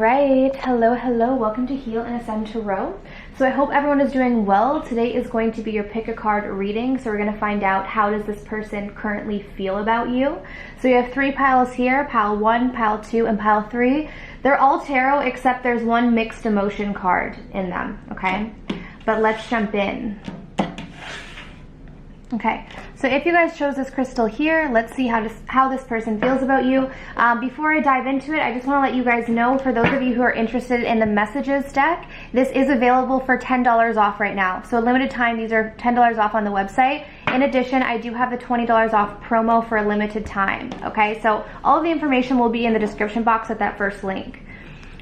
right, hello, welcome to Heal and Ascend Tarot. So I hope everyone is doing well. Today is going to be your pick a card reading, so we're going to find out how does this person currently feel about you. So you have three piles here, pile 1, pile 2, and pile 3. They're all tarot except there's one mixed emotion card in them, okay? But let's jump in. Okay, so if you guys chose this crystal here, let's see how this person feels about you. Before I dive into it, I just want to let you guys know, for those of you who are interested in the messages deck, this is available for $10 off right now. So a limited time, these are $10 off on the website. In addition, I do have the $20 off promo for a limited time, okay? So all of the information will be in the description box at that first link.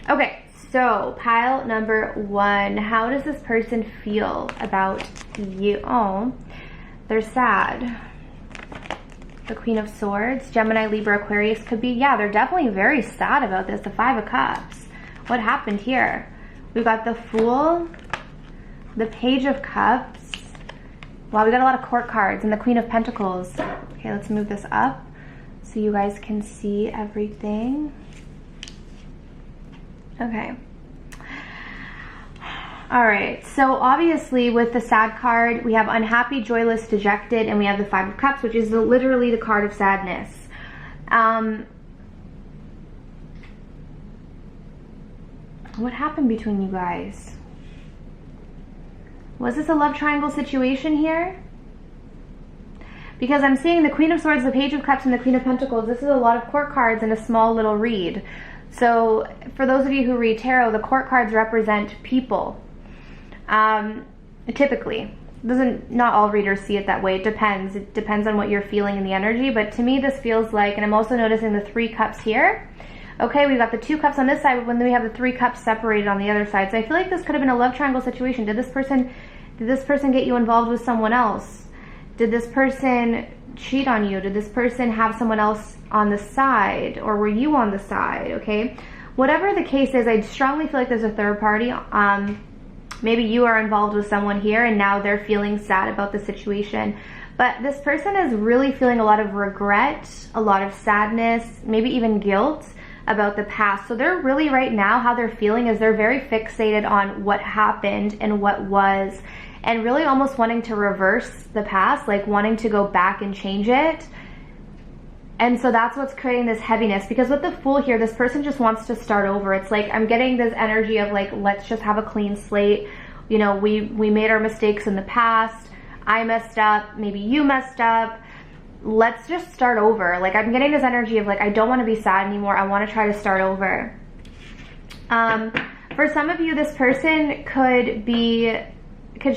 Okay, so pile number 1, how does this person feel about you? Oh, they're sad. The Queen of Swords, Gemini, Libra, Aquarius could be, yeah, they're definitely very sad about this. The 5 of Cups. What happened here? We've got the Fool, the Page of Cups. Wow, we got a lot of court cards, and the Queen of Pentacles. Okay, let's move this up so you guys can see everything. Okay. All right, so obviously with the sad card, we have unhappy, joyless, dejected, and we have the 5 of Cups, which is literally the card of sadness. What happened between you guys? Was this a love triangle situation here? Because I'm seeing the Queen of Swords, the Page of Cups, and the Queen of Pentacles. This is a lot of court cards in a small little read. So for those of you who read tarot, the court cards represent people. Typically, not all readers see it that way. It depends on what you're feeling in the energy, but to me this feels like, and I'm also noticing the 3 cups here. Okay, we've got the 2 cups on this side, but when we have the 3 cups separated on the other side. So I feel like this could have been a love triangle situation. Did this person get you involved with someone else? Did this person cheat on you? Did this person have someone else on the side, or were you on the side? Okay, whatever the case is, I strongly feel like there's a third party. Maybe you are involved with someone here and now they're feeling sad about the situation. But this person is really feeling a lot of regret, a lot of sadness, maybe even guilt about the past. So they're really, right now, how they're feeling is they're very fixated on what happened and what was, and really almost wanting to reverse the past, like wanting to go back and change it. And so that's what's creating this heaviness, because with the Fool here, this person just wants to start over. It's like, I'm getting this energy of like, let's just have a clean slate. You know, we made our mistakes in the past. I messed up. Maybe you messed up. Let's just start over. Like, I'm getting this energy of like, I don't want to be sad anymore. I want to try to start over. For some of you, this person could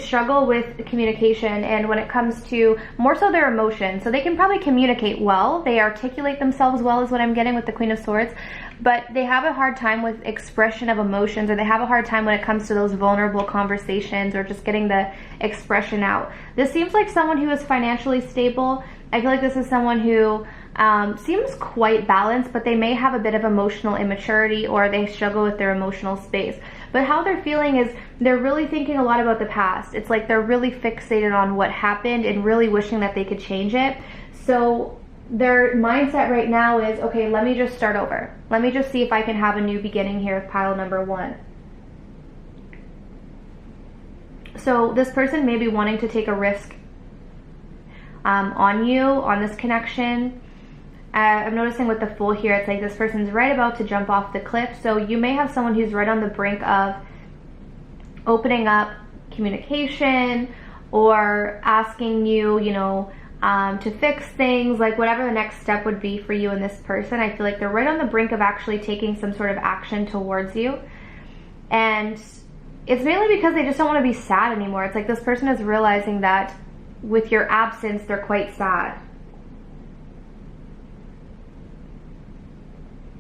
struggle with communication, and when it comes to more so their emotions. So they can probably communicate well, they articulate themselves well is what I'm getting with the Queen of Swords, but they have a hard time with expression of emotions, or they have a hard time when it comes to those vulnerable conversations or just getting the expression out. This seems like someone who is financially stable. I feel like this is someone who seems quite balanced, but they may have a bit of emotional immaturity, or they struggle with their emotional space. But how they're feeling is they're really thinking a lot about the past. It's like they're really fixated on what happened and really wishing that they could change it. So their mindset right now is, okay, let me just start over. Let me just see if I can have a new beginning here with pile number 1. So this person may be wanting to take a risk on you, on this connection. I'm noticing with the Fool here, it's like this person's right about to jump off the cliff. So you may have someone who's right on the brink of opening up communication, or asking you, to fix things, like whatever the next step would be for you and this person. I feel like they're right on the brink of actually taking some sort of action towards you. And it's mainly because they just don't want to be sad anymore. It's like this person is realizing that with your absence, they're quite sad.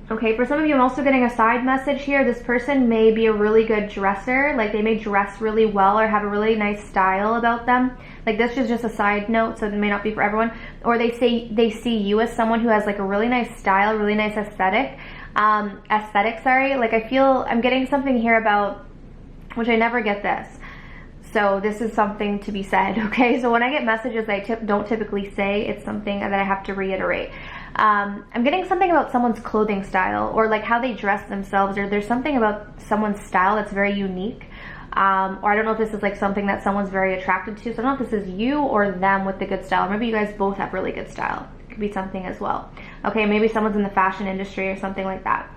Okay, for some of you, I'm also getting a side message here. This person may be a really good dresser. Like, they may dress really well or have a really nice style about them. Like, this is just a side note, so it may not be for everyone. Or they see you as someone who has like a really nice style, really nice aesthetic. Like, I'm getting something here about, which I never get this. So this is something to be said, okay? So when I get messages I don't typically say, it's something that I have to reiterate. I'm getting something about someone's clothing style, or like how they dress themselves, or there's something about someone's style that's very unique. Or I don't know if this is like something that someone's very attracted to. So I don't know if this is you or them with the good style. Maybe you guys both have really good style. It could be something as well. Okay, maybe someone's in the fashion industry or something like that.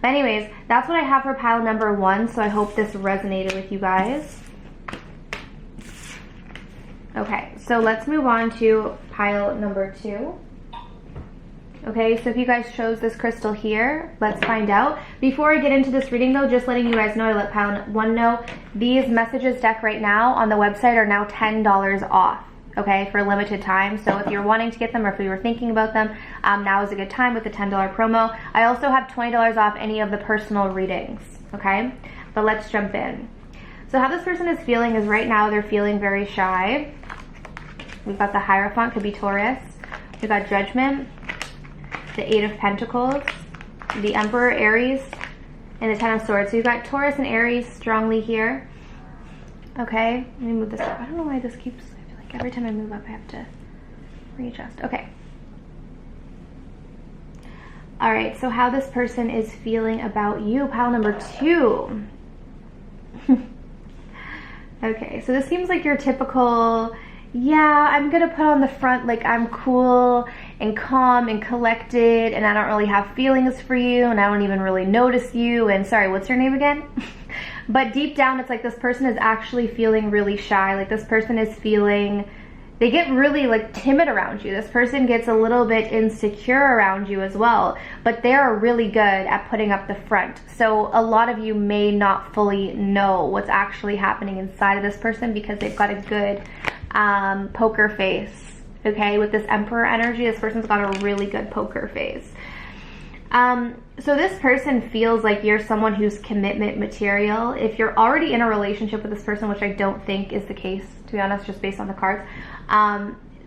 But anyways, that's what I have for pile number 1. So I hope this resonated with you guys. Okay, so let's move on to pile number 2. Okay, so if you guys chose this crystal here, let's find out. Before I get into this reading though, just letting you guys know, I let pile 1 know, these messages deck right now on the website are now $10 off, okay, for a limited time. So if you're wanting to get them, or if you were thinking about them, now is a good time with the $10 promo. I also have $20 off any of the personal readings, okay? But let's jump in. So how this person is feeling is right now they're feeling very shy. We've got the Hierophant, could be Taurus. We've got Judgment, the 8 of Pentacles, the Emperor, Aries, and the 10 of Swords. So you've got Taurus and Aries strongly here. Okay, let me move this up. I don't know why this keeps, I feel like every time I move up I have to readjust. Okay. All right, so how this person is feeling about you, pile number 2. Okay, so this seems like your typical, yeah, I'm gonna put on the front like I'm cool and calm and collected, and I don't really have feelings for you, and I don't even really notice you, and sorry, what's your name again? But deep down, it's like this person is actually feeling really shy. Like this person is feeling, they get really like timid around you. This person gets a little bit insecure around you as well, but they are really good at putting up the front. So a lot of you may not fully know what's actually happening inside of this person because they've got a good poker face. Okay, with this Emperor energy, this person's got a really good poker face. So this person feels like you're someone who's commitment material. If you're already in a relationship with this person, which I don't think is the case, to be honest, just based on the cards,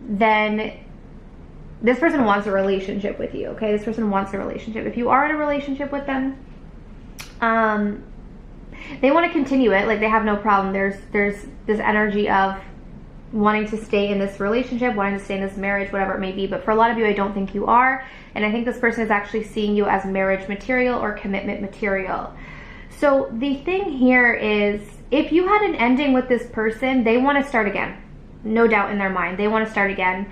then this person wants a relationship with you, okay? This person wants a relationship. If you are in a relationship with them, they want to continue it. Like they have no problem. There's this energy of wanting to stay in this relationship, wanting to stay in this marriage, whatever it may be. But for a lot of you, I don't think you are. And I think this person is actually seeing you as marriage material or commitment material. So the thing here is, if you had an ending with this person, they want to start again. No doubt in their mind. They want to start again.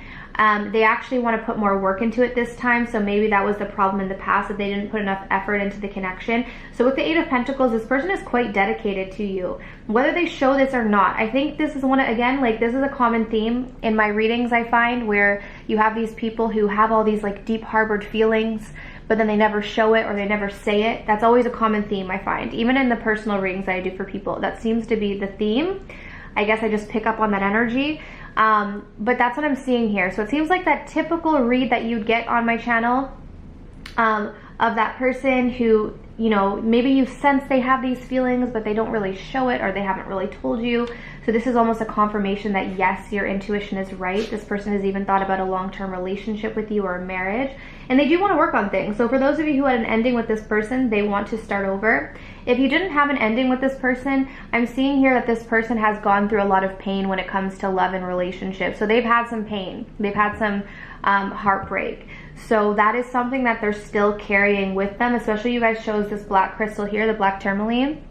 They actually want to put more work into it this time. So maybe that was the problem in the past, that they didn't put enough effort into the connection. So with the 8 of Pentacles, this person is quite dedicated to you, whether they show this or not. I think this is one, again, like this is a common theme in my readings, I find, where you have these people who have all these like deep harbored feelings, but then they never show it or they never say it. That's always a common theme, I find. Even in the personal readings that I do for people, that seems to be the theme. I guess I just pick up on that energy. But that's what I'm seeing here. So it seems like that typical read that you'd get on my channel, of that person who, you know, maybe you sense they have these feelings, but they don't really show it, or they haven't really told you. So this is almost a confirmation that yes, your intuition is right. This person has even thought about a long-term relationship with you or a marriage, and they do want to work on things. So for those of you who had an ending with this person, they want to start over. If you didn't have an ending with this person, I'm seeing here that this person has gone through a lot of pain when it comes to love and relationships. So they've had some pain. They've had some heartbreak. So that is something that they're still carrying with them, especially you guys chose this black crystal here, the black tourmaline.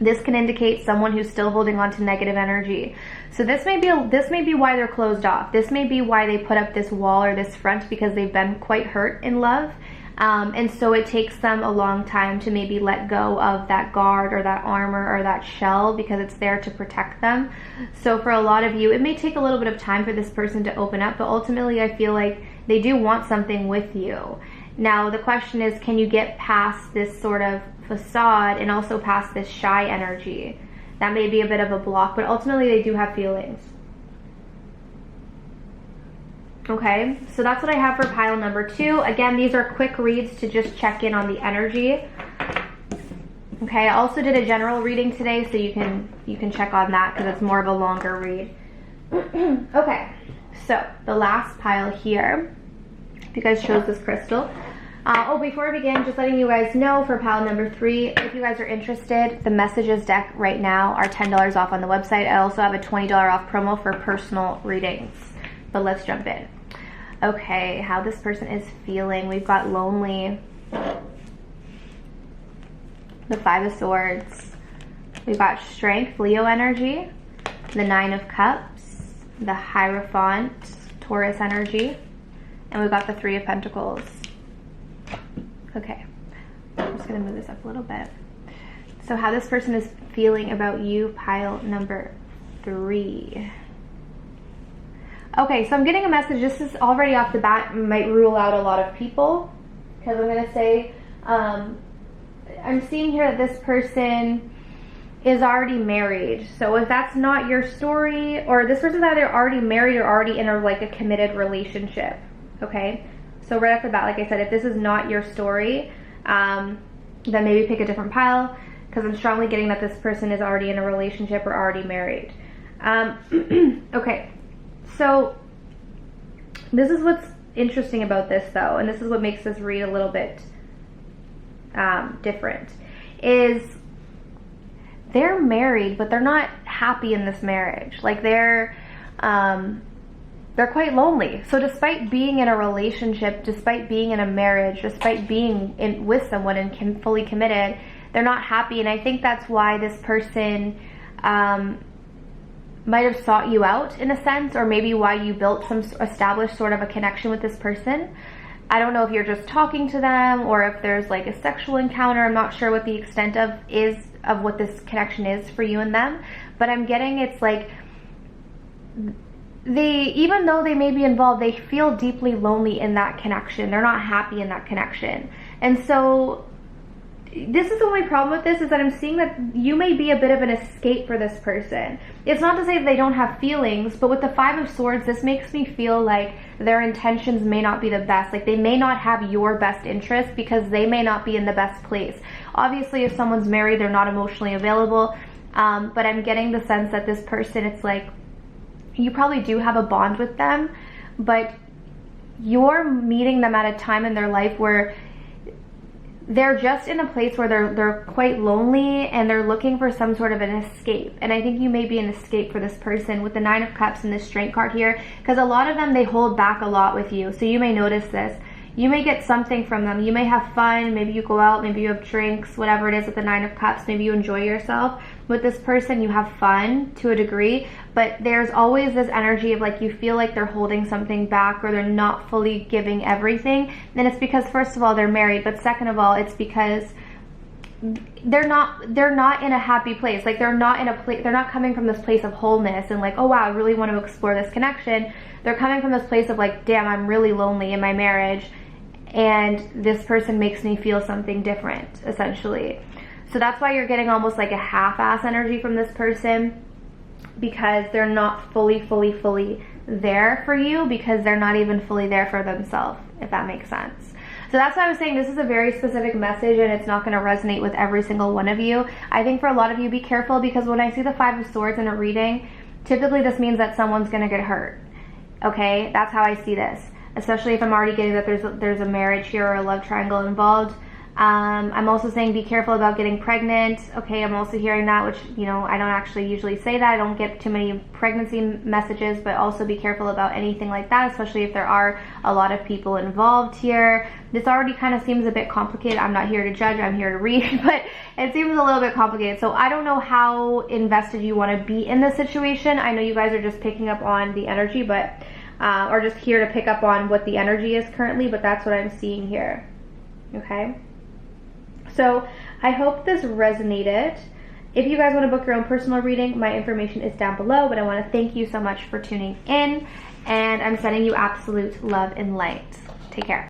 This can indicate someone who's still holding on to negative energy. So this may be why they're closed off. This may be why they put up this wall or this front, because they've been quite hurt in love. And so it takes them a long time to maybe let go of that guard or that armor or that shell, because it's there to protect them. So for a lot of you, it may take a little bit of time for this person to open up, but ultimately I feel like they do want something with you. Now the question is, can you get past this sort of facade and also past this shy energy? That may be a bit of a block, but ultimately they do have feelings. Okay, so that's what I have for pile number 2. Again, these are quick reads to just check in on the energy. Okay, I also did a general reading today, so you can check on that because it's more of a longer read. Okay, so the last pile here, if you guys chose this crystal. Before I begin, just letting you guys know for pile number 3, if you guys are interested, the messages deck right now are $10 off on the website. I also have a $20 off promo for personal readings. But let's jump in. Okay, how this person is feeling. We've got lonely, the Five of Swords. We've got strength, Leo energy, the Nine of Cups, the Hierophant, Taurus energy, and we've got the Three of Pentacles. Okay, I'm just gonna move this up a little bit. So how this person is feeling about you, pile number 3. Okay, so I'm getting a message. This is already off the bat might rule out a lot of people, because I'm going to say, I'm seeing here that this person is already married. So if that's not your story, or this person's either already married or already in a committed relationship, okay? So right off the bat, like I said, if this is not your story, then maybe pick a different pile, because I'm strongly getting that this person is already in a relationship or already married. Okay. So this is what's interesting about this though, and this is what makes this read a little bit different, is they're married, but they're not happy in this marriage. Like they're quite lonely. So despite being in a relationship, despite being in a marriage, despite being with someone and fully committed, they're not happy. And I think that's why this person might have sought you out in a sense, or maybe why you built some established sort of a connection with this person. I don't know if you're just talking to them or if there's like a sexual encounter. I'm not sure what the extent of what this connection is for you and them, but I'm getting it's like even though they may be involved, they feel deeply lonely in that connection. They're not happy in that connection. And so this is the only problem with this, is that I'm seeing that you may be a bit of an escape for this person. It's not to say that they don't have feelings, but with the Five of Swords, this makes me feel like their intentions may not be the best. Like they may not have your best interest because they may not be in the best place. Obviously, if someone's married, they're not emotionally available. But I'm getting the sense that this person, it's like you probably do have a bond with them, but you're meeting them at a time in their life where they're just in a place where they're quite lonely and they're looking for some sort of an escape. And I think you may be an escape for this person with the Nine of Cups and this Strength card here, because a lot of them, they hold back a lot with you. So you may notice this. You may get something from them. You may have fun. Maybe you go out. Maybe you have drinks, whatever it is with the Nine of Cups. Maybe you enjoy yourself. With this person, you have fun to a degree, but there's always this energy of like you feel like they're holding something back or they're not fully giving everything. And it's because, first of all, they're married, but second of all, it's because they're not in a happy place. Like they're not coming from this place of wholeness and like, oh wow, I really want to explore this connection. They're coming from this place of like, damn, I'm really lonely in my marriage, and this person makes me feel something different, essentially. So that's why you're getting almost like a half-ass energy from this person, because they're not fully there for you, because they're not even fully there for themselves, if that makes sense. So that's why I was saying this is a very specific message, and it's not going to resonate with every single one of you. I think for a lot of you, be careful, because when I see the Five of Swords in a reading, typically this means that someone's going to get hurt. Okay, that's how I see this, especially if I'm already getting that there's a marriage here or a love triangle involved. I'm also saying be careful about getting pregnant. Okay, I'm also hearing that, which, you know, I don't actually usually say that. I don't get too many pregnancy messages, but also be careful about anything like that, especially if there are a lot of people involved here. This already kind of seems a bit complicated. I'm not here to judge, I'm here to read, but it seems a little bit complicated. So I don't know how invested you want to be in this situation. I know you guys are just picking up on the energy, but or just here to pick up on what the energy is currently, but that's what I'm seeing here. Okay? So I hope this resonated. If you guys want to book your own personal reading, my information is down below, but I want to thank you so much for tuning in, and I'm sending you absolute love and light. Take care.